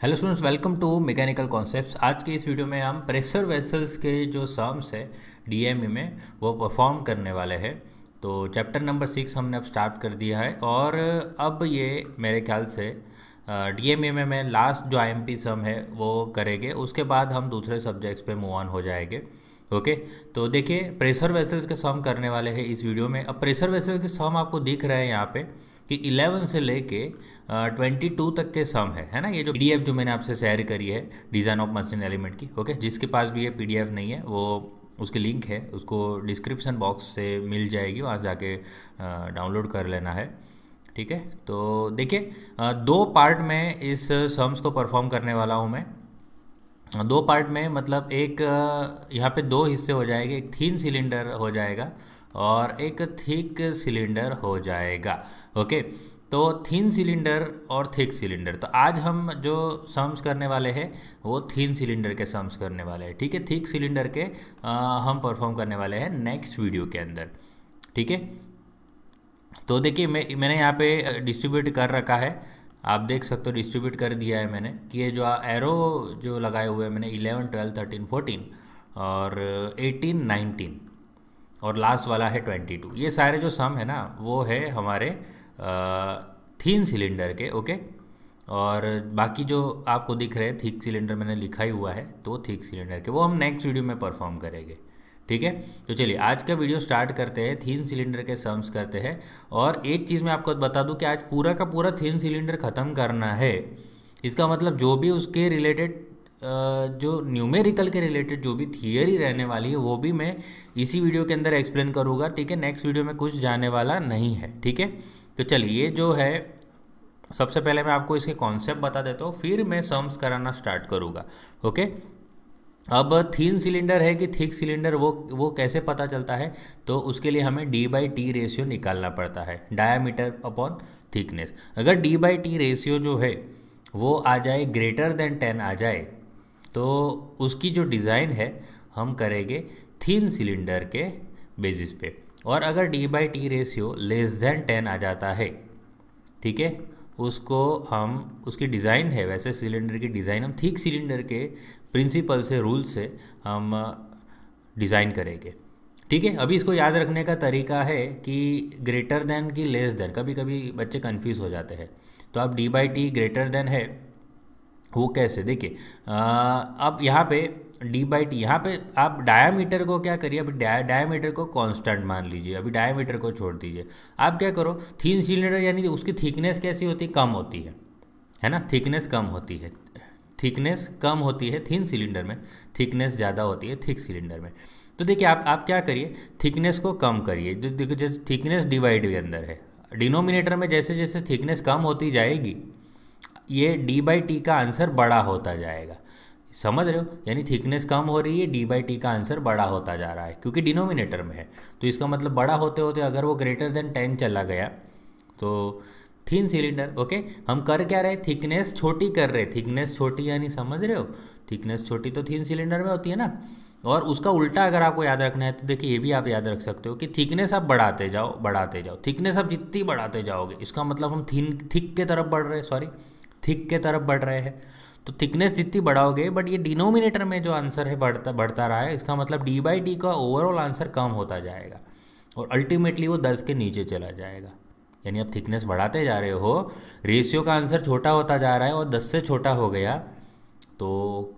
Hello students, welcome to mechanical concepts. आज के इस वीडियो में हम प्रेशर वेसल्स के जो सम्स है डीएमए में वो परफॉर्म करने वाले हैं। तो चैप्टर नंबर 6 हमने अब स्टार्ट कर दिया है और अब ये मेरे ख्याल से डीएमए में मैं लास्ट जो आईएमपी सम है वो करेंगे, उसके बाद हम दूसरे सब्जेक्ट्स पे मूव ऑन हो जाएंगे। ओके, तो देखिए प्रेशर वेसल्स के सम करने वाले हैं इस वीडियो में। अब प्रेशर वेसल्स के सम आपको दिख रहे हैं यहाँ पे कि 11 से लेके 22 तक के सम है ना। ये जो पीडीएफ जो मैंने आपसे शेयर करी है डिज़ाइन ऑफ मशीन एलिमेंट की, ओके, जिसके पास भी ये पीडीएफ नहीं है वो उसकी लिंक है, उसको डिस्क्रिप्शन बॉक्स से मिल जाएगी, वहाँ जाके डाउनलोड कर लेना है। ठीक है, तो देखिए दो पार्ट में इस सम्स को परफॉर्म करने वाला हूँ मैं। दो पार्ट में मतलब एक यहाँ पे दो हिस्से हो जाएंगे, एक थीन सिलेंडर हो जाएगा और एक थिक सिलेंडर हो जाएगा। ओके, तो थीन सिलेंडर और थिक सिलेंडर, तो आज हम जो सम्स करने वाले हैं वो थीन सिलेंडर के सम्स करने वाले हैं। ठीक है, थिक सिलेंडर के हम परफॉर्म करने वाले हैं नेक्स्ट वीडियो के अंदर। ठीक है, तो देखिए मैंने यहाँ पे डिस्ट्रीब्यूट कर रखा है, आप देख सकते हो डिस्ट्रीब्यूट कर दिया है मैंने कि ये जो एरो जो लगाए हुए हैं मैंने 11, 12, 13, 14 और 18, 19 और लास्ट वाला है 22। ये सारे जो सम है ना वो है हमारे थीन सिलेंडर के। ओके, और बाकी जो आपको दिख रहे हैं थिक सिलेंडर मैंने लिखा ही हुआ है, तो थिक सिलेंडर के वो हम नेक्स्ट वीडियो में परफॉर्म करेंगे। ठीक है, तो चलिए आज का वीडियो स्टार्ट करते हैं, थीन सिलेंडर के सम्स करते हैं। और एक चीज़ मैं आपको बता दूं कि आज पूरा का पूरा थीन सिलेंडर ख़त्म करना है। इसका मतलब जो भी उसके रिलेटेड जो न्यूमेरिकल के रिलेटेड जो भी थियरी रहने वाली है वो भी मैं इसी वीडियो के अंदर एक्सप्लेन करूँगा। ठीक है, नेक्स्ट वीडियो में कुछ जाने वाला नहीं है। ठीक है, तो चलिए ये जो है सबसे पहले मैं आपको इसके कॉन्सेप्ट बता देता हूँ, फिर मैं सम्स कराना स्टार्ट करूँगा। ओके, अब थीन सिलेंडर है कि थिक सिलेंडर वो कैसे पता चलता है, तो उसके लिए हमें D/T रेशियो निकालना पड़ता है, डायामीटर अपॉन थिकनेस। अगर D/T रेशियो जो है वो आ जाए ग्रेटर देन 10 आ जाए तो उसकी जो डिज़ाइन है हम करेंगे थीन सिलेंडर के बेसिस पे। और अगर D/T रेशियो लेस देन 10 आ जाता है, ठीक है, उसको हम उसकी डिज़ाइन है, वैसे सिलेंडर की डिज़ाइन हम थिक सिलेंडर के प्रिंसिपल से रूल से हम डिज़ाइन करेंगे। ठीक है, अभी इसको याद रखने का तरीका है कि ग्रेटर देन की लेस देन, कभी कभी बच्चे कंफ्यूज हो जाते हैं। तो अब D/T ग्रेटर देन है वो कैसे, देखिए अब यहाँ पे D/T, यहाँ पे आप डायामीटर को क्या करिए, अभी डायामीटर को कांस्टेंट मान लीजिए, अभी डायामीटर को छोड़ दीजिए। आप क्या करो, थीन सिलेंडर यानी उसकी थिकनेस कैसी होती है, कम होती है ना, थिकनेस कम होती है, थिकनेस कम होती है थीन सिलेंडर में, थिकनेस ज़्यादा होती है थिक सिलेंडर में। तो देखिए आप क्या करिए, थिकनेस को कम करिए। देखिए जैसे थिकनेस डिवाइड के अंदर है, डिनोमिनेटर में जैसे जैसे थिकनेस कम होती जाएगी ये D/T का आंसर बड़ा होता जाएगा। समझ रहे हो, यानी थिकनेस कम हो रही है, D/T का आंसर बड़ा होता जा रहा है क्योंकि डिनोमिनेटर में है। तो इसका मतलब बड़ा होते होते अगर वो ग्रेटर देन 10 चला गया तो थीन सिलेंडर। ओके, हम कर क्या रहे, थिकनेस छोटी कर रहे, थिकनेस छोटी यानी समझ रहे हो, थिकनेस छोटी तो थीन सिलेंडर में होती है ना। और उसका उल्टा अगर आपको याद रखना है तो देखिए ये भी आप याद रख सकते हो कि थिकनेस आप बढ़ाते जाओ बढ़ाते जाओ, थिकनेस आप जितनी बढ़ाते जाओगे इसका मतलब हम थिक के तरफ बढ़ रहे हैं, सॉरी थिक के तरफ बढ़ रहे हैं। तो थिकनेस जितनी बढ़ाओगे, बट ये डिनोमिनेटर में जो आंसर है बढ़ता बढ़ता रहा है, इसका मतलब D/T का ओवरऑल आंसर कम होता जाएगा और अल्टीमेटली वो 10 के नीचे चला जाएगा। यानी आप थिकनेस बढ़ाते जा रहे हो, रेशियो का आंसर छोटा होता जा रहा है और 10 से छोटा हो गया, तो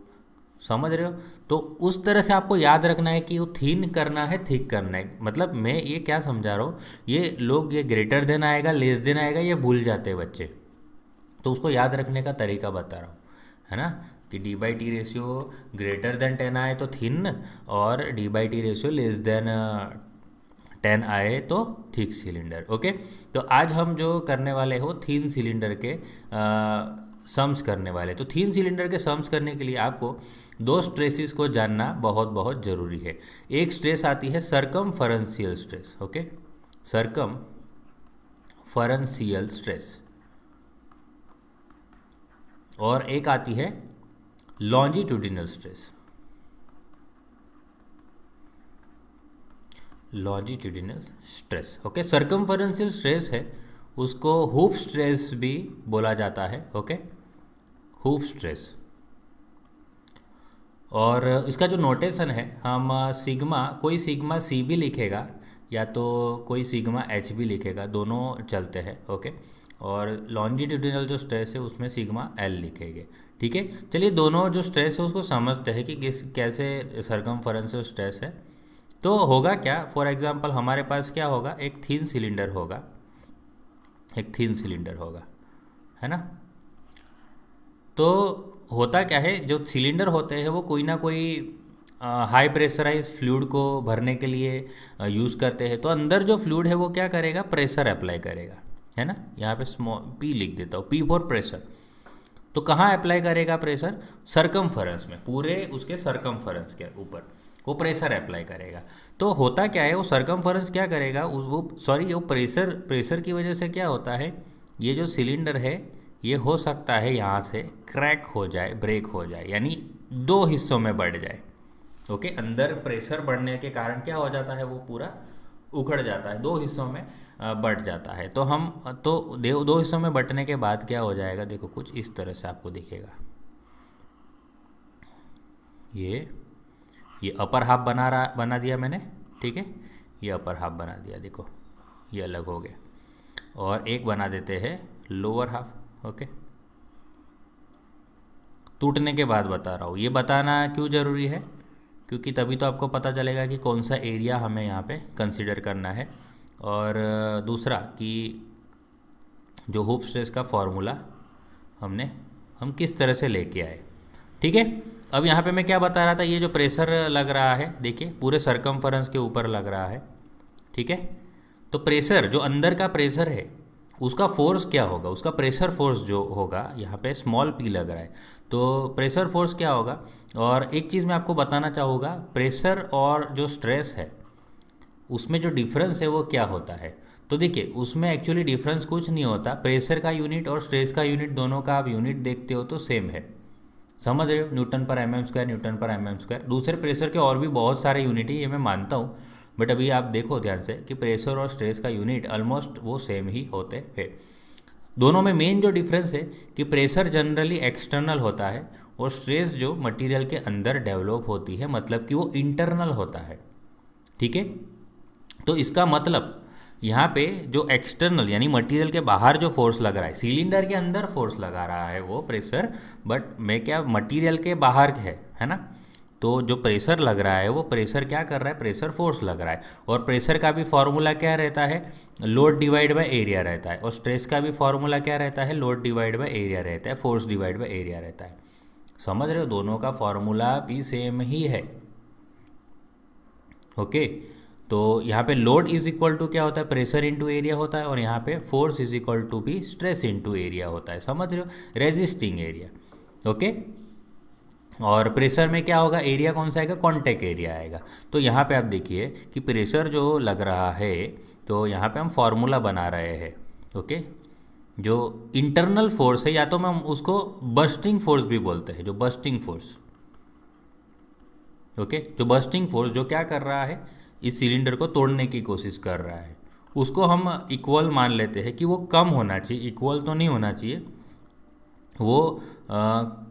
समझ रहे हो। तो उस तरह से आपको याद रखना है कि वो थीन करना है थिक करना है। मतलब मैं ये क्या समझा रहा हूँ, ये लोग ये ग्रेटर देन आएगा लेस देन आएगा ये भूल जाते हैं बच्चे, तो उसको याद रखने का तरीका बता रहा हूँ, है ना, कि D/T रेशियो ग्रेटर देन 10 आए तो थिन और D/T रेशियो लेस देन 10 आए तो थिक सिलेंडर। ओके, तो आज हम जो करने वाले हो थीन सिलेंडर के सम्स करने वाले। तो थीन सिलेंडर के सम्स करने के लिए आपको दो स्ट्रेसेस को जानना बहुत बहुत ज़रूरी है। एक स्ट्रेस आती है circumferential stress, okay, circumferential stress, और एक आती है longitudinal stress, longitudinal stress. Okay, circumferential stress है उसको हुप स्ट्रेस भी बोला जाता है। Okay, hoop stress. और इसका जो नोटेशन है, हम सिग्मा, कोई सिग्मा सी भी लिखेगा या तो कोई सिग्मा एच भी लिखेगा, दोनों चलते हैं। ओके, और लॉन्जिट्यूडिनल जो स्ट्रेस है उसमें सिग्मा एल लिखेंगे। ठीक है, चलिए दोनों जो स्ट्रेस है उसको समझते हैं कि किस कैसे सरकमफेरेंशियल स्ट्रेस है। तो होगा क्या, फॉर एग्जांपल हमारे पास क्या होगा, एक थिन सिलेंडर होगा, एक थिन सिलेंडर होगा, है ना। तो होता क्या है, जो सिलेंडर होते हैं वो कोई ना कोई हाई प्रेशराइज फ्लूइड को भरने के लिए यूज़ करते हैं। तो अंदर जो फ्लूइड है वो क्या करेगा, प्रेशर अप्लाई करेगा, है ना। यहाँ पे स्मॉल पी लिख देता हूँ, पी फॉर प्रेशर। तो कहाँ अप्लाई करेगा प्रेशर, सरकमफेरेंस में, पूरे उसके सरकमफेरेंस के ऊपर वो प्रेशर अप्लाई करेगा। तो होता क्या है, वो सरकमफेरेंस क्या करेगा, वो प्रेशर की वजह से क्या होता है, ये जो सिलेंडर है ये हो सकता है यहाँ से क्रैक हो जाए, ब्रेक हो जाए, यानी दो हिस्सों में बढ़ जाए। ओके, अंदर प्रेशर बढ़ने के कारण क्या हो जाता है, वो पूरा उखड़ जाता है, दो हिस्सों में बढ़ जाता है। तो हम तो दो हिस्सों में बंटने के बाद क्या हो जाएगा, देखो कुछ इस तरह से आपको दिखेगा। ये अपर हाफ बना दिया मैंने, ठीक है, ये अपर हाफ बना दिया, देखो ये अलग हो गए। और एक बना देते हैं लोअर हाफ। ओके, टूटने के बाद बता रहा हूँ, ये बताना क्यों ज़रूरी है, क्योंकि तभी तो आपको पता चलेगा कि कौन सा एरिया हमें यहाँ पे कंसीडर करना है। और दूसरा कि जो हुप स्ट्रेस का फॉर्मूला हम किस तरह से लेके आए। ठीक है, अब यहाँ पे मैं क्या बता रहा था, ये जो प्रेशर लग रहा है, देखिए पूरे सरकमफेरेंस के ऊपर लग रहा है। ठीक है, तो प्रेशर, जो अंदर का प्रेशर है उसका फोर्स क्या होगा, उसका प्रेशर फोर्स जो होगा, यहाँ पे स्मॉल पी लग रहा है, तो प्रेशर फोर्स क्या होगा। और एक चीज़ मैं आपको बताना चाहूँगा, प्रेशर और जो स्ट्रेस है उसमें जो डिफरेंस है वो क्या होता है। तो देखिए उसमें एक्चुअली डिफरेंस कुछ नहीं होता, प्रेशर का यूनिट और स्ट्रेस का यूनिट दोनों का आप यूनिट देखते हो तो सेम है, समझ रहे हो, न्यूटन पर एम एम स्क्वायर, न्यूटन पर एम एम स्क्वायर। दूसरे प्रेशर के और भी बहुत सारे यूनिट है, ये मैं मानता हूँ, बट अभी आप देखो ध्यान से कि प्रेशर और स्ट्रेस का यूनिट ऑलमोस्ट वो सेम ही होते हैं। दोनों में मेन जो डिफरेंस है कि प्रेशर जनरली एक्सटर्नल होता है और स्ट्रेस जो मटेरियल के अंदर डेवलप होती है, मतलब कि वो इंटरनल होता है। ठीक है, तो इसका मतलब यहाँ पे जो एक्सटर्नल यानी मटेरियल के बाहर जो फोर्स लग रहा है, सिलेंडर के अंदर फोर्स लगा रहा है वो प्रेशर, बट मैं क्या मटेरियल के बाहर है ना। तो जो प्रेशर लग रहा है वो प्रेशर क्या कर रहा है, प्रेशर फोर्स लग रहा है। और प्रेशर का भी फॉर्मूला क्या रहता है, लोड डिवाइड बाय एरिया रहता है। और स्ट्रेस का भी फॉर्मूला क्या रहता है, लोड डिवाइड बाय एरिया रहता है, फोर्स डिवाइड बाय एरिया रहता है। समझ रहे हो, दोनों का फॉर्मूला भी सेम ही है। ओके, तो यहाँ पे लोड इज इक्वल टू क्या होता है, प्रेशर इंटू एरिया होता है, और यहाँ पे फोर्स इज इक्वल टू भी स्ट्रेस इंटू एरिया होता है। समझ रहे हो, रेजिस्टिंग एरिया। ओके, और प्रेशर में क्या होगा, एरिया कौन सा आएगा, कॉन्टैक्ट एरिया आएगा। तो यहाँ पे आप देखिए कि प्रेशर जो लग रहा है, तो यहाँ पे हम फॉर्मूला बना रहे हैं। ओके, जो इंटरनल फोर्स है, या तो हम उसको बस्टिंग फोर्स भी बोलते हैं, जो बस्टिंग फोर्स। ओके, जो बस्टिंग फोर्स जो क्या कर रहा है, इस सिलेंडर को तोड़ने की कोशिश कर रहा है, उसको हम इक्वल मान लेते हैं कि वो कम होना चाहिए, इक्वल तो नहीं होना चाहिए, वो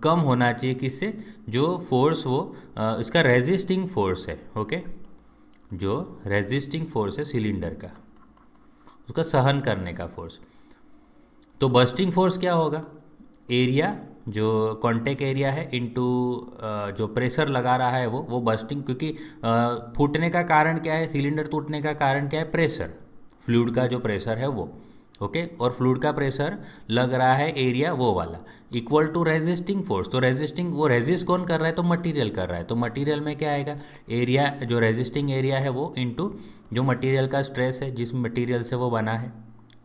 कम होना चाहिए। किससे, जो फोर्स वो इसका रेजिस्टिंग फोर्स है। ओके, जो रेजिस्टिंग फोर्स है सिलेंडर का, उसका सहन करने का फोर्स। तो बस्टिंग फोर्स क्या होगा, एरिया जो कॉन्टैक्ट एरिया है इनटू जो प्रेशर लगा रहा है वो बस्टिंग, क्योंकि फूटने का कारण क्या है, सिलेंडर टूटने का कारण क्या है, प्रेशर, फ्लूइड का जो प्रेशर है वो। ओके, और फ्लूइड का प्रेशर लग रहा है एरिया वो वाला, इक्वल टू रेजिस्टिंग फोर्स। तो रेजिस्टिंग, वो रेजिस्ट कौन कर रहा है, तो मटेरियल कर रहा है। तो मटेरियल में क्या आएगा, एरिया जो रेजिस्टिंग एरिया है वो इनटू जो मटेरियल का स्ट्रेस है, जिस मटेरियल से वो बना है,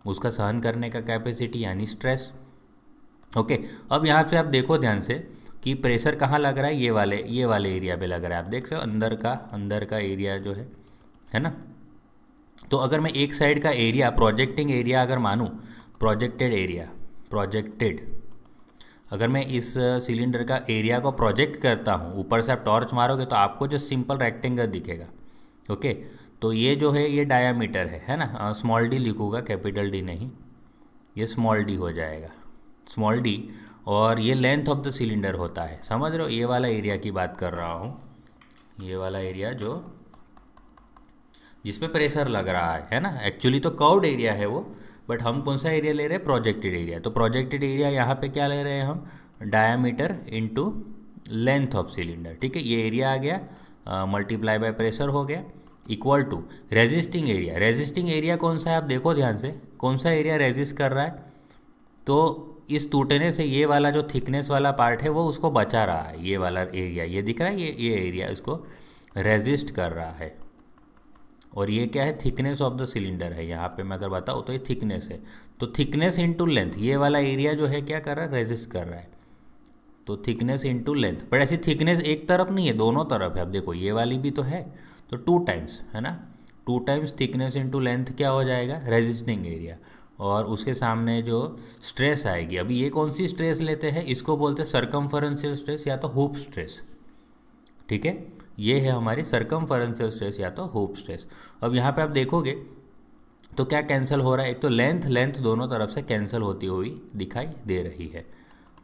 उसका सहन करने का कैपेसिटी यानी स्ट्रेस। ओके, अब यहाँ से आप देखो ध्यान से कि प्रेशर कहाँ लग रहा है, ये वाले एरिया पे लग रहा है। आप देख सकते हो अंदर का एरिया जो है ना। तो अगर मैं एक साइड का एरिया, प्रोजेक्टिंग एरिया अगर मानूँ, प्रोजेक्टेड, अगर मैं इस सिलेंडर का एरिया को प्रोजेक्ट करता हूँ, ऊपर से आप टॉर्च मारोगे तो आपको जो सिंपल रेक्टेंगल दिखेगा। ओके, तो ये जो है ये डायामीटर है ना, स्मॉल डी लिखूँगा, कैपिटल डी नहीं, ये स्मॉल डी हो जाएगा, स्मॉल डी। और ये लेंथ ऑफ द सिलेंडर होता है, समझ रहे हो? ये वाला एरिया की बात कर रहा हूँ, ये वाला एरिया जो जिसमें प्रेशर लग रहा है ना। एक्चुअली तो कर्व्ड एरिया है वो, बट हम कौन सा एरिया ले रहे हैं? Projected area. तो प्रोजेक्टेड एरिया यहाँ पे क्या ले रहे हैं हम? Diameter into length of cylinder, ठीक है। ये एरिया आ गया मल्टीप्लाई बाय प्रेशर हो गया, equal to resisting area. Resisting area कौन सा है? आप देखो ध्यान से, कौन सा एरिया रेजिस्ट कर रहा है? तो इस टूटने से ये वाला जो थिकनेस वाला पार्ट है वो उसको बचा रहा है। ये वाला एरिया, ये दिख रहा है, ये एरिया इसको रेजिस्ट कर रहा है। और ये क्या है? थिकनेस ऑफ द सिलेंडर है। यहाँ पे मैं अगर बताऊँ तो ये थिकनेस है। तो थिकनेस इनटू लेंथ, ये वाला एरिया जो है क्या कर रहा है? रेजिस्ट कर रहा है। तो थिकनेस इनटू लेंथ, बट ऐसी थिकनेस एक तरफ नहीं है, दोनों तरफ है। अब देखो ये वाली भी तो है, तो 2 टाइम्स है ना। 2 टाइम्स थिकनेस इनटू लेंथ क्या हो जाएगा? Resisting area. और उसके सामने जो स्ट्रेस आएगी, अभी ये कौन सी स्ट्रेस लेते हैं? इसको बोलते हैं सर्कमफरेंशियल स्ट्रेस या तो हुप स्ट्रेस, ठीक है। ये है हमारी सर्कमफरेंशियल स्ट्रेस या तो हुप स्ट्रेस। अब यहाँ पे आप देखोगे तो क्या कैंसिल हो रहा है? एक तो लेंथ दोनों तरफ से कैंसिल होती हुई दिखाई दे रही है।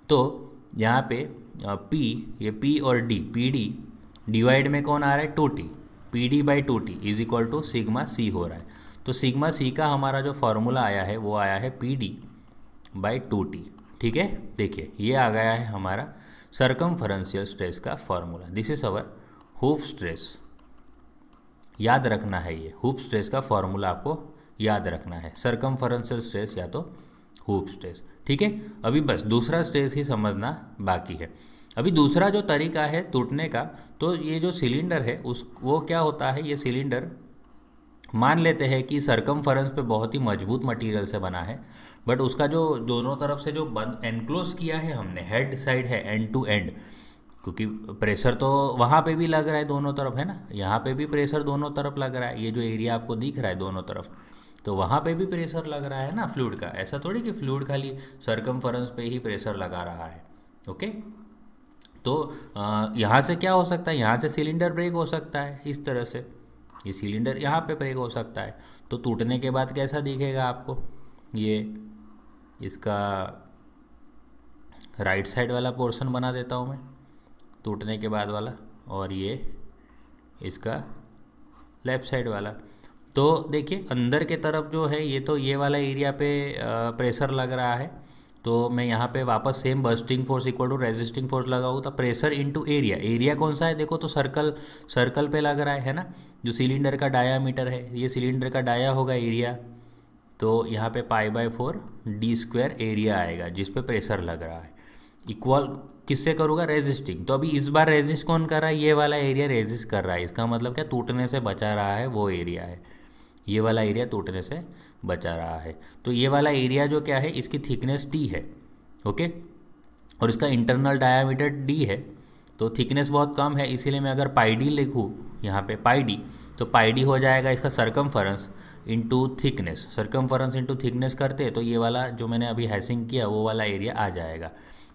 तो यहाँ पे P, ये P और D, PD डिवाइड में कौन आ रहा है? 2T, PD by 2T is equal to sigma C हो रहा है। तो सिग्मा C का हमारा जो फॉर्मूला आया है वो आया है PD बाई 2T, ठीक है। देखिए ये आ गया है हमारा सर्कमफरेंशियल स्ट्रेस का formula. This is our hoop stress. याद रखना है, ये हुप स्ट्रेस का फॉर्मूला आपको याद रखना है, सर्कमफरेंशियल स्ट्रेस या तो हुप स्ट्रेस, ठीक है। अभी बस दूसरा स्ट्रेस ही समझना बाकी है। अभी दूसरा जो तरीका है टूटने का, तो ये जो सिलेंडर है वो क्या होता है? ये सिलेंडर मान लेते हैं कि सर्कमफरेंस पे बहुत ही मजबूत मटेरियल से बना है, बट उसका जो दोनों तरफ से जो बंद एनक्लोज किया है हमने, हेड साइड है एंड टू एंड, क्योंकि प्रेशर तो वहाँ पे भी लग रहा है दोनों तरफ, है ना। यहाँ पे भी प्रेशर दोनों तरफ लग रहा है, ये जो एरिया आपको दिख रहा है दोनों तरफ, तो वहाँ पे भी प्रेशर लग रहा है ना फ्लूइड का। ऐसा थोड़ी कि फ्लूइड खाली सर्कमफरेंस पे ही प्रेशर लगा रहा है, ओके। तो यहाँ से क्या हो सकता है? यहाँ से सिलेंडर ब्रेक हो सकता है इस तरह से, ये सिलेंडर यहाँ पे ब्रेक हो सकता है। तो टूटने के बाद कैसा दिखेगा आपको? ये इसका राइट साइड वाला पोर्शन बना देता हूँ मैं, टूटने के बाद वाला, और ये इसका लेफ़्ट साइड वाला। तो देखिए अंदर के तरफ जो है ये, तो ये वाला एरिया पे प्रेशर लग रहा है, तो मैं यहाँ पे वापस same bursting force equal to resisting force लगाऊँ तो प्रेशर इनटू एरिया। एरिया कौन सा है? देखो तो सर्कल पे लग रहा है ना, जो सिलेंडर का डायामीटर है, ये सिलेंडर का डाया होगा एरिया, तो यहाँ पे π/4 d² एरिया आएगा जिस पे प्रेशर लग रहा है। इक्वल किससे करूँगा? रेजिस्टिंग। तो अभी इस बार रेजिस्ट कौन कर रहा है? ये वाला एरिया रेजिस्ट कर रहा है। इसका मतलब क्या? टूटने से बचा रहा है वो एरिया है, ये वाला एरिया टूटने से बचा रहा है। तो ये वाला एरिया जो क्या है, इसकी थिकनेस T है, ओके, और इसका इंटरनल डायामीटर D है। तो थिकनेस बहुत कम है, इसीलिए मैं अगर πD लिखूँ यहाँ पे πD, तो πD हो जाएगा इसका circumference into thickness. Circumference into thickness करते तो ये वाला जो मैंने अभी हैशिंग किया वो वाला एरिया आ जाएगा।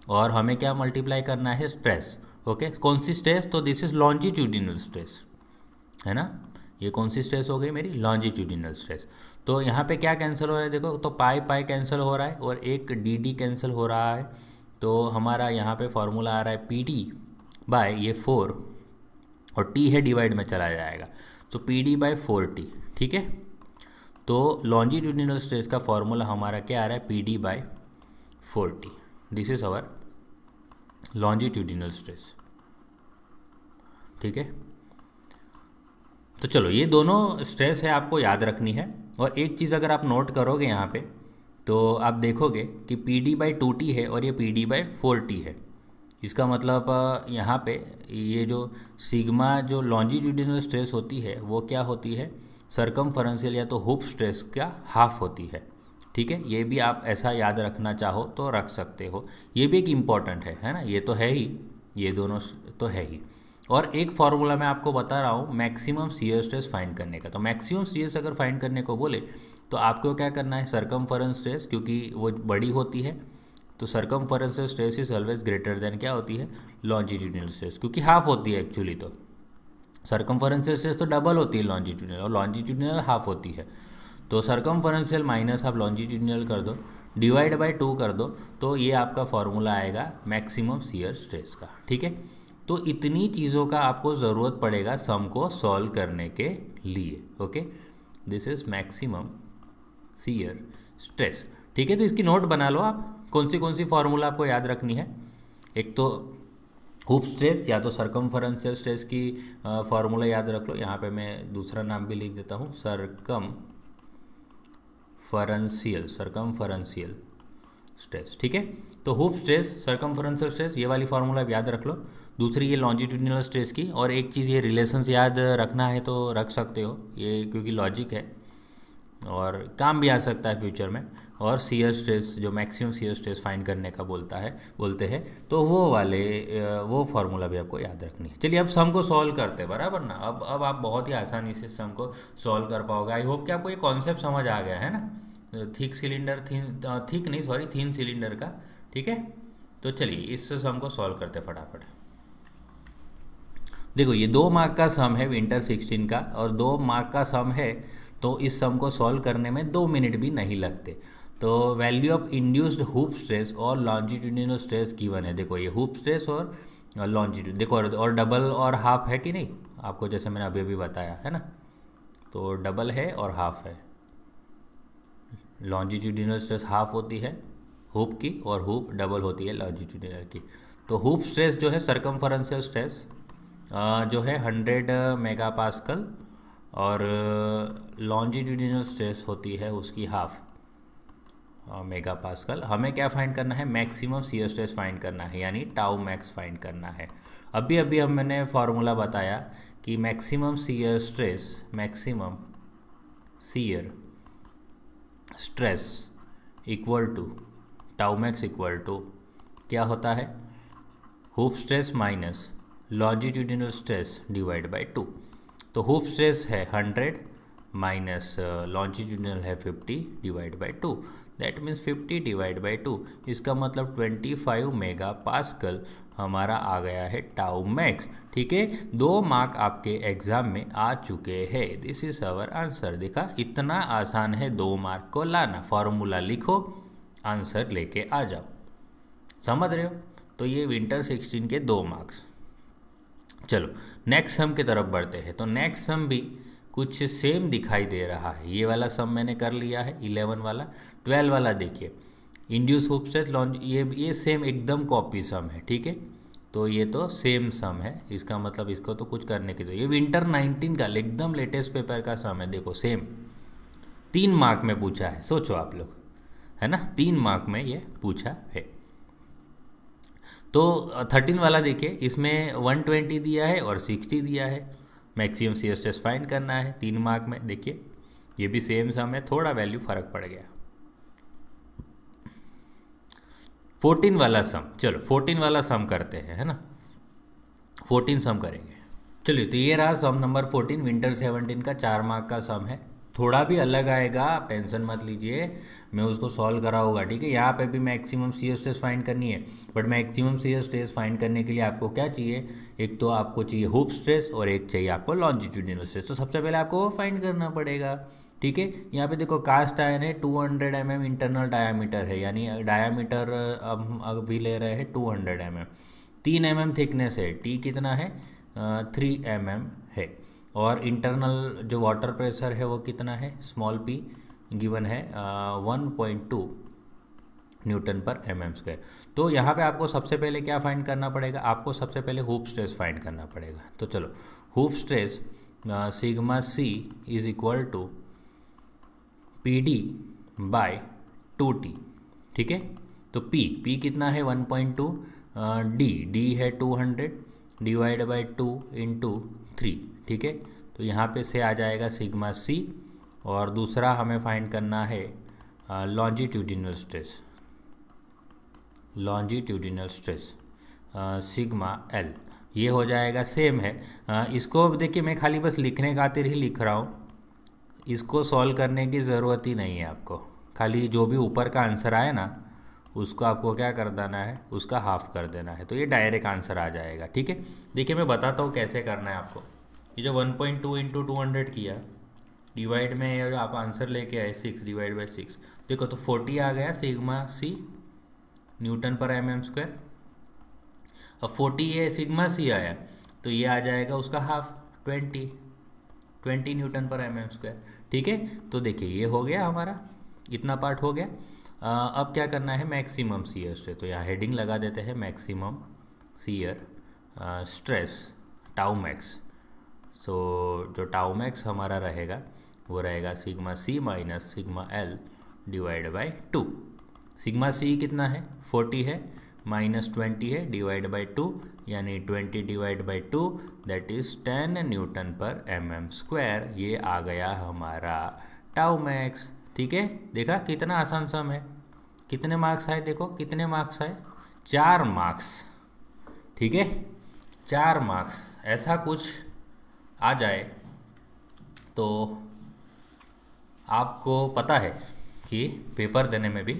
और हमें क्या मल्टीप्लाई करना है? Stress, okay. कौन सी स्ट्रेस? तो दिस इज़ लॉन्जिट्यूडिनल स्ट्रेस, है ना। ये कौन सी स्ट्रेस हो गई मेरी? Longitudinal stress. तो यहाँ पे क्या कैंसिल हो रहा है? देखो तो पाई कैंसिल हो रहा है और एक डी कैंसिल हो रहा है। तो हमारा यहाँ पे फॉर्मूला आ रहा है PD बाय ये 4 और T है डिवाइड में चला जाएगा, तो PD बाय 4T, ठीक है। तो लॉन्जिट्यूडिनल स्ट्रेस का फॉर्मूला हमारा क्या आ रहा है? PD by 4T। This is our longitudinal stress, ठीक है। तो चलो ये दोनों स्ट्रेस है आपको याद रखनी है। और एक चीज़ अगर आप नोट करोगे यहाँ पे, तो आप देखोगे कि PD बाई 2T है और ये PD बाई 4T है। इसका मतलब यहाँ पे ये जो सिग्मा जो लॉन्जिट्यूडिनल स्ट्रेस होती है वो क्या होती है? सर्कमफरेंशियल या तो हुप स्ट्रेस का हाफ होती है, ठीक है। ये भी आप ऐसा याद रखना चाहो तो रख सकते हो, ये भी एक इम्पॉर्टेंट है ना। ये तो है ही, ये दोनों तो है ही। और एक फार्मूला मैं आपको बता रहा हूँ मैक्सिमम शियर स्ट्रेस फाइंड करने का। तो मैक्सिमम शियर अगर फाइंड करने को बोले तो आपको क्या करना है? सर्कमफरेंस स्ट्रेस, क्योंकि वो बड़ी होती है तो circumferential stress is always greater than क्या होती है? लॉन्जिट्यूडिनल स्ट्रेस, क्योंकि हाफ होती है एक्चुअली। तो सर्कमफरेंशियल स्ट्रेस तो डबल होती है लॉन्जिट्यूडिनल, और लॉन्जिट्यूडिनल हाफ होती है। तो सरकमफरेंशियल माइनस आप लॉन्जिट्यूडिनल कर दो, डिवाइड बाय 2 कर दो, तो ये आपका फॉर्मूला आएगा मैक्सिमम शियर स्ट्रेस का। ठीक है, तो इतनी चीज़ों का आपको ज़रूरत पड़ेगा सम को सॉल्व करने के लिए। Okay, this is maximum shear stress. ठीक है, तो इसकी नोट बना लो आप, कौन सी फार्मूला आपको याद रखनी है। एक तो हुप स्ट्रेस या तो सरकमफरेंशियल स्ट्रेस की फार्मूला याद रख लो। यहाँ पे मैं दूसरा नाम भी लिख देता हूँ, सरकमफरेंशियल स्ट्रेस। ठीक है, तो हुप स्ट्रेस, सरकमफरेंशियल स्ट्रेस, ये वाली फार्मूला आप याद रख लो। दूसरी ये लॉन्जिट्यूडिनल स्ट्रेस की, और एक चीज़ ये रिलेशंस याद रखना है तो रख सकते हो ये, क्योंकि लॉजिक है और काम भी आ सकता है फ्यूचर में। और शियर स्ट्रेस, जो मैक्सिमम शियर स्ट्रेस फाइंड करने का बोलते हैं, तो वो फार्मूला भी आपको याद रखनी है। चलिए अब सम को सॉल्व करते हैं, बराबर ना। अब आप बहुत ही आसानी से सम को सॉल्व कर पाओगे। आई होप कि आपको ये कॉन्सेप्ट समझ आ गया है ना, थिक थिन सिलेंडर का। ठीक है, तो चलिए इस सम को सॉल्व करते फटाफट। देखो ये 2 मार्क का सम है विंटर 16 का, और 2 मार्क का सम है, तो इस सम को सॉल्व करने में 2 मिनट भी नहीं लगते। तो value of induced hoop stress और लॉन्जिट्यूडिनल स्ट्रेस गिवन है। देखो ये हुप स्ट्रेस और लॉन्जिट्यूड, देखो और डबल और हाफ है कि नहीं, आपको जैसे मैंने अभी बताया है ना, तो डबल है और हाफ है। लॉन्जिट्यूडिनल स्ट्रेस हाफ होती है हुप की, और हुप डबल होती है लॉन्जिट्यूडिनल की। तो हुप स्ट्रेस जो है, सरकमफरेंशियल स्ट्रेस जो है 100 मेगापास्कल, और लॉन्जिट्यूडिनल स्ट्रेस होती है उसकी हाफ मेगापास्कल। हमें क्या फाइंड करना है, मैक्सिमम शियर स्ट्रेस फाइंड करना है, यानी टाउ मैक्स फाइंड करना है। अभी मैंने फार्मूला बताया कि maximum shear stress equal to tau max equal to क्या होता है, hoop stress minus longitudinal stress divide by 2। तो हुप स्ट्रेस है 100 माइनस लॉन्जिट्यूडिनल है 50 divide by 2, that means 50 divide by 2, इसका मतलब 25 मेगा पास्कल हमारा आ गया है टाउ मैक्स। ठीक है, 2 मार्क आपके एग्जाम में आ चुके हैं। This is our answer. देखा, इतना आसान है 2 मार्क को लाना। फॉर्मूला लिखो, आंसर लेके आ जाओ, समझ रहे हो। तो ये विंटर 16 के 2 मार्क्स। चलो नेक्स्ट सम की तरफ बढ़ते हैं। तो नेक्स्ट सम भी कुछ सेम दिखाई दे रहा है। ये वाला सम मैंने कर लिया है 11 वाला। 12 वाला देखिए, इंड्यूस हुप स्ट्रेस ये सेम एकदम कॉपी सम है। ठीक है, तो ये तो सेम सम है, इसका मतलब इसको तो कुछ करने की, तो ये विंटर 19 का एकदम लेटेस्ट पेपर का सम है। देखो सेम 3 मार्क में पूछा है, सोचो आप लोग, है ना, 3 मार्क में ये पूछा है। तो 13 वाला देखिए, इसमें 120 दिया है और 60 दिया है। मैक्सिमम शियर स्ट्रेस फाइंड करना है 3 मार्क में। देखिए ये भी सेम सम है, थोड़ा वैल्यू फर्क पड़ गया। 14 वाला सम, चलो 14 वाला सम करते हैं, है ना, 14 सम करेंगे। चलिए, तो ये रहा सम नंबर 14 विंटर 17 का 4 मार्क का सम है। थोड़ा भी अलग आएगा, आप टेंशन मत लीजिए, मैं उसको सॉल्व कराऊंगा। ठीक है, यहाँ पे भी मैक्सिमम शियर स्ट्रेस फाइंड करनी है, but maximum shear stress find करने के लिए आपको क्या चाहिए, एक तो आपको चाहिए हुप स्ट्रेस और एक चाहिए आपको लॉन्जिट्यूडिनल स्ट्रेस। तो सबसे पहले आपको वो फाइंड करना पड़ेगा। ठीक है, यहाँ पे देखो कास्ट आयरन है, 200 mm इंटरनल डायामीटर है, यानी डायामीटर अभी ले रहे हैं 200 mm, 3 mm थिकनेस है, टी कितना है 3 mm है, और इंटरनल जो वाटर प्रेशर है वो कितना है, स्मॉल पी गिवन है 1.2 न्यूटन पर mm²। तो यहाँ पे आपको सबसे पहले क्या फाइंड करना पड़ेगा, आपको सबसे पहले हुप स्ट्रेस फाइंड करना पड़ेगा। तो चलो, hoop stress sigma C is equal to PD by 2T। ठीक है, तो P कितना है 1.2, D है 200 डिवाइड बाय 2 इंटू 3। ठीक है, तो यहाँ पे से आ जाएगा सिग्मा C, और दूसरा हमें फाइंड करना है लॉन्जिट्यूडिनल स्ट्रेस सिग्मा L, ये हो जाएगा सेम है। इसको देखिए, मैं खाली बस लिखने खातिर ही लिख रहा हूँ, इसको सॉल्व करने की ज़रूरत ही नहीं है आपको। खाली जो भी ऊपर का आंसर आए ना, उसको आपको क्या कर देना है, उसका हाफ कर देना है, तो ये डायरेक्ट आंसर आ जाएगा। ठीक है, देखिए मैं बताता हूँ कैसे करना है आपको। ये जो 1.2 इंटू 200 किया, डिवाइड में जो आप आंसर लेके आए 6 डिवाइड बाई 6, देखो तो 40 आ गया सिग्मा सी न्यूटन पर एम एम स्क्वायर। अब 40 ये सिग्मा सी आया तो ये आ जाएगा उसका हाफ 20 न्यूटन पर एम एम स्क्वायर। ठीक है, तो देखिए ये हो गया हमारा, इतना पार्ट हो गया। अब क्या करना है, मैक्सिमम सीयर स्ट्रेस, तो यहाँ हेडिंग लगा देते हैं maximum shear stress tau max. So जो टाउ मैक्स हमारा रहेगा वो रहेगा sigma C minus sigma l divide by 2। Sigma सी कितना है 40 है, माइनस 20 है, डिवाइड बाई 2 यानी 20 divide by 2 that is 10 Newton पर एम एम स्क्वायर। ये आ गया हमारा टाउ मैक्स। ठीक है, देखा कितना आसान सम है। कितने मार्क्स आए, देखो कितने मार्क्स आए, 4 मार्क्स। ठीक है, 4 मार्क्स। ऐसा कुछ आ जाए तो आपको पता है कि पेपर देने में भी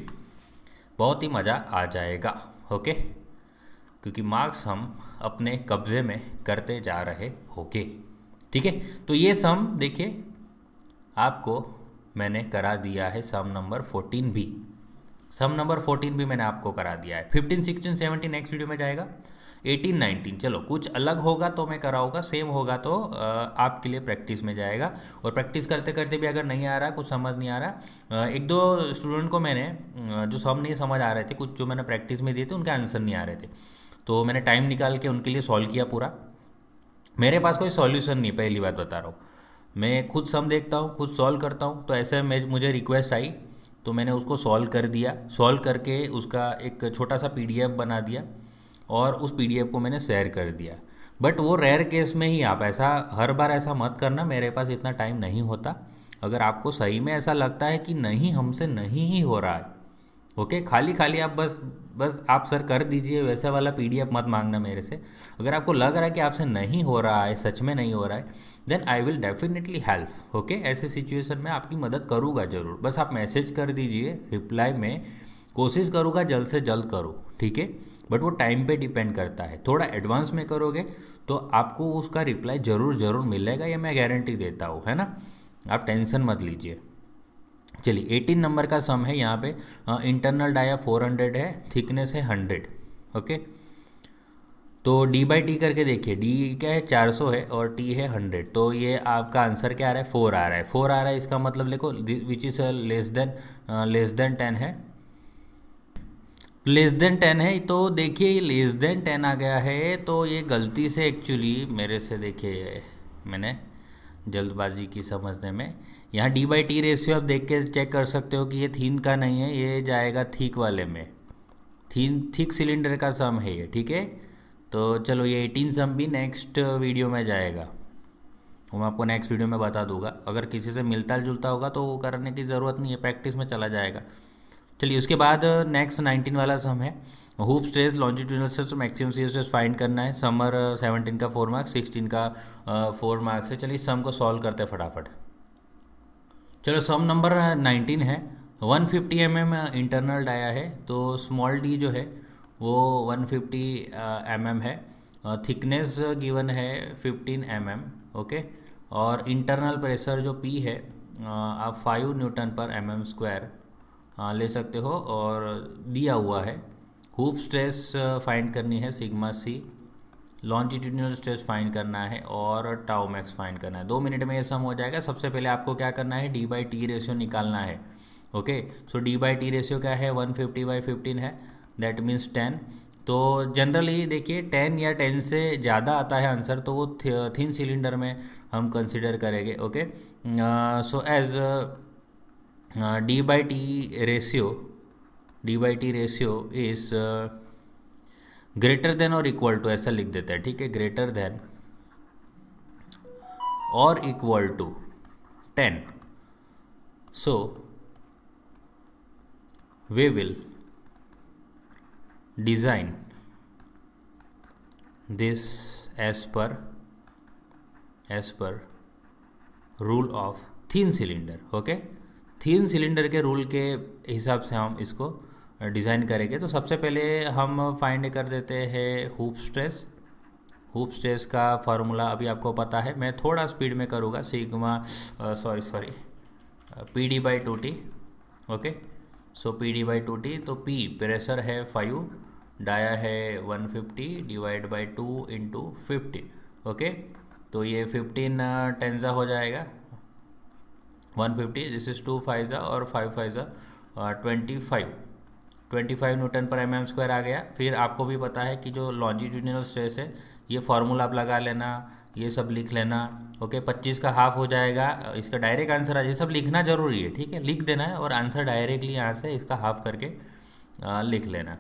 बहुत ही मज़ा आ जाएगा। ओके, क्योंकि मार्क्स हम अपने कब्जे में करते जा रहे होंगे। ठीक है, तो ये सम देखिए आपको मैंने करा दिया है, सम नंबर 14 भी, सम नंबर 14 भी मैंने आपको करा दिया है। 15, 16, 17 नेक्स्ट वीडियो में जाएगा। 18, 19 चलो कुछ अलग होगा तो मैं कराऊंगा, सेम होगा तो आपके लिए प्रैक्टिस में जाएगा। और प्रैक्टिस करते करते भी अगर नहीं आ रहा, कुछ समझ नहीं आ रहा, एक दो स्टूडेंट को मैंने जो सम नहीं समझ आ रहे थे, कुछ जो मैंने प्रैक्टिस में दिए थे उनके आंसर नहीं आ रहे थे, तो मैंने टाइम निकाल के उनके लिए सॉल्व किया पूरा। मेरे पास कोई सॉल्यूशन नहीं, पहली बात बता रहा हूँ, मैं खुद सम देखता हूँ, खुद सॉल्व करता हूँ। तो ऐसे में मुझे रिक्वेस्ट आई तो मैंने उसको सॉल्व कर दिया, सॉल्व करके उसका एक छोटा सा PDF बना दिया और उस PDF को मैंने शेयर कर दिया। बट वो रेयर केस में ही, आप ऐसा हर बार ऐसा मत करना, मेरे पास इतना टाइम नहीं होता। अगर आपको सही में ऐसा लगता है कि नहीं हमसे नहीं ही हो रहा है, ओके, खाली खाली आप बस आप सर कर दीजिए, वैसा वाला PDF मत मांगना मेरे से। अगर आपको लग रहा है कि आपसे नहीं हो रहा है, सच में नहीं हो रहा है, then I will definitely help. Okay, ऐसे सिचुएशन में आपकी मदद करूँगा ज़रूर। बस आप मैसेज कर दीजिए, रिप्लाई में कोशिश करूँगा जल्द से जल्द करूँ। ठीक है, बट वो टाइम पे डिपेंड करता है, थोड़ा एडवांस में करोगे तो आपको उसका रिप्लाई ज़रूर मिलेगा, ये मैं गारंटी देता हूँ, है ना, आप टेंशन मत लीजिए। चलिए 18 नंबर का सम है यहाँ पे। इंटरनल डाया 400 है, थिकनेस है 100। ओके, तो D बाई टी करके देखिए, D क्या है 400 है और T है 100, तो ये आपका आंसर क्या आ रहा है 4 आ रहा है। 4 आ रहा है, इसका मतलब देखो विच इज़ लेस देन 10 है, लेस देन 10 है। तो देखिए ये लेस देन 10 आ गया है, तो ये गलती से एक्चुअली मेरे से, देखिए मैंने जल्दबाजी की समझने में, यहाँ D बाई टी रेशियो आप देख के चेक कर सकते हो कि ये थीन का नहीं है, ये जाएगा थिक वाले में, थिक सिलेंडर का सम है ये। ठीक है, तो चलो ये 18 सम भी नेक्स्ट वीडियो में जाएगा, वो मैं आपको नेक्स्ट वीडियो में बता दूंगा। अगर किसी से मिलता जुलता होगा तो वो करने की ज़रूरत नहीं है, प्रैक्टिस में चला जाएगा। चलिए उसके बाद नेक्स्ट 19 वाला सम है, hoop stress longitudinal stress maximum shear stress find करना है। समर 17 का 4 मार्क्स, 16 का 4 मार्क्स है। चलिए इस सम को सॉल्व करते हैं फटाफट। चलो सम नंबर 19 है, 150 mm इंटरनल डाया है, तो स्मॉल d जो है वो 150 mm है, थिकनेस गिवन है 15 mm। ओके, और इंटरनल प्रेशर जो P है आप 5 न्यूटन पर mm स्क्वायर ले सकते हो और दिया हुआ है। हुप स्ट्रेस फाइंड करनी है sigma C, longitudinal stress find करना है और टाउ मैक्स फाइंड करना है। 2 मिनट में ये सम हो जाएगा। सबसे पहले आपको क्या करना है, D बाई टी रेशियो निकालना है। Okay, so D by T ratio क्या है 150 बाई 15 है, दैट मीन्स 10। तो जनरली देखिए 10 या 10 से ज़्यादा आता है आंसर तो वो थिन सिलेंडर में हम कंसिडर करेंगे। Okay, so as D by T ratio is greater than और इक्वल टू, ऐसा लिख देते हैं। ठीक है, ग्रेटर देन और equal to 10, so we will design this as per rule of thin cylinder. Okay, thin cylinder के रूल के हिसाब से हम इसको डिज़ाइन करेंगे। तो सबसे पहले हम फाइंड कर देते हैं हुप हुप स्ट्रेस का फार्मूला अभी आपको पता है, मैं थोड़ा स्पीड में करूँगा। Sigma sorry P D by two T. Okay, so P D by two T, तो पी प्रेशर है 5, डाया है 150 डिवाइड बाई 2 इंटू 15। ओके, तो ये 15 टेंजा हो जाएगा 150, दिस इज 2 5 और 5 5 25 न्यूटन पर एम एम स्क्वायर आ गया। फिर आपको भी पता है कि जो लॉन्जिट्यूडिनल स्ट्रेस है, ये फार्मूला आप लगा लेना, ये सब लिख लेना। ओके, 25 का हाफ हो जाएगा, इसका डायरेक्ट आंसर आ जाए। सब लिखना जरूरी है, ठीक है, लिख देना है और आंसर डायरेक्टली यहाँ से इसका हाफ करके लिख लेना।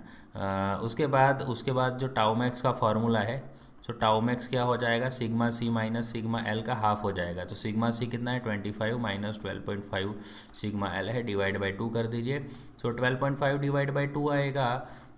उसके बाद जो टाउ मैक्स का फार्मूला है, सो टाउ मैक्स क्या हो जाएगा, सिग्मा सी माइनस सिग्मा एल का हाफ हो जाएगा। तो सिग्मा सी कितना है 25 माइनस 12.5 सिग्मा एल है, डिवाइड बाई 2 कर दीजिए। सो 12.5 डिवाइड बाई 2 आएगा,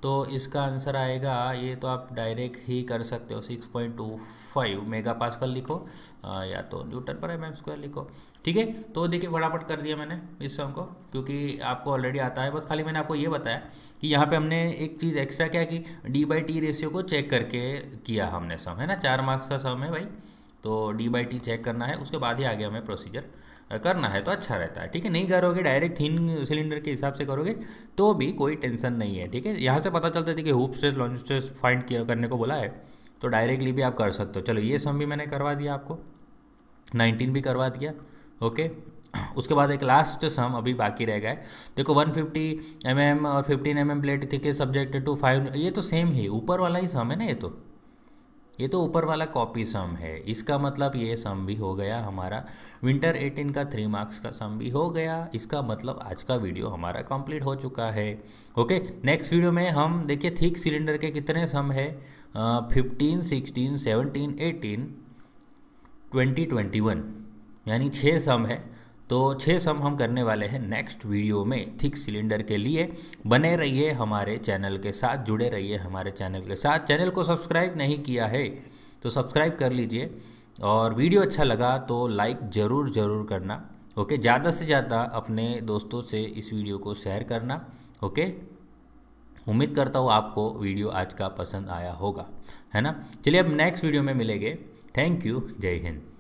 तो इसका आंसर आएगा, ये तो आप डायरेक्ट ही कर सकते हो, 6.25 मेगा पास्कल लिखो या तो न्यूटन पर एम एम स्क्वायर लिखो। ठीक है, तो देखिए फटाफट कर दिया मैंने इस सम को, क्योंकि आपको ऑलरेडी आता है। बस खाली मैंने आपको ये बताया कि यहाँ पे हमने एक चीज़ एक्स्ट्रा क्या कि डी बाई टी रेशियो को चेक करके किया हमने सम, है ना, 4 मार्क्स का सम है भाई, तो डी बाई टी चेक करना है, उसके बाद ही आगे हमें प्रोसीजर करना है, तो अच्छा रहता है। ठीक है, नहीं करोगे डायरेक्ट थिन सिलेंडर के हिसाब से करोगे तो भी कोई टेंशन नहीं है। ठीक है, यहाँ से पता चलता है कि hoop stress lounge stress find करने को बोला है, तो डायरेक्टली भी आप कर सकते हो। चलो ये सम भी मैंने करवा दिया आपको, 19 भी करवा दिया। ओके, उसके बाद एक लास्ट सम अभी बाकी रह गया है। देखो 150 mm और 15 mm plate thick subjected to 5, ये तो सेम ही ऊपर वाला ही सम है ना, ये तो ऊपर वाला कॉपी सम है। इसका मतलब ये सम भी हो गया हमारा, विंटर 18 का 3 मार्क्स का सम भी हो गया। इसका मतलब आज का वीडियो हमारा कंप्लीट हो चुका है। ओके, नेक्स्ट वीडियो में हम देखिए थिक सिलेंडर के कितने सम है, 15 16 17 18 20 21, यानी 6 सम है। तो 6 सम हम करने वाले हैं नेक्स्ट वीडियो में थिक सिलेंडर के लिए। बने रहिए हमारे चैनल के साथ, जुड़े रहिए हमारे चैनल के साथ। चैनल को सब्सक्राइब नहीं किया है तो सब्सक्राइब कर लीजिए, और वीडियो अच्छा लगा तो लाइक ज़रूर करना। ओके, ज़्यादा से ज़्यादा अपने दोस्तों से इस वीडियो को शेयर करना। ओके, उम्मीद करता हूँ आपको वीडियो आज का पसंद आया होगा, है ना। चलिए अब नेक्स्ट वीडियो में मिलेंगे। थैंक यू, जय हिंद।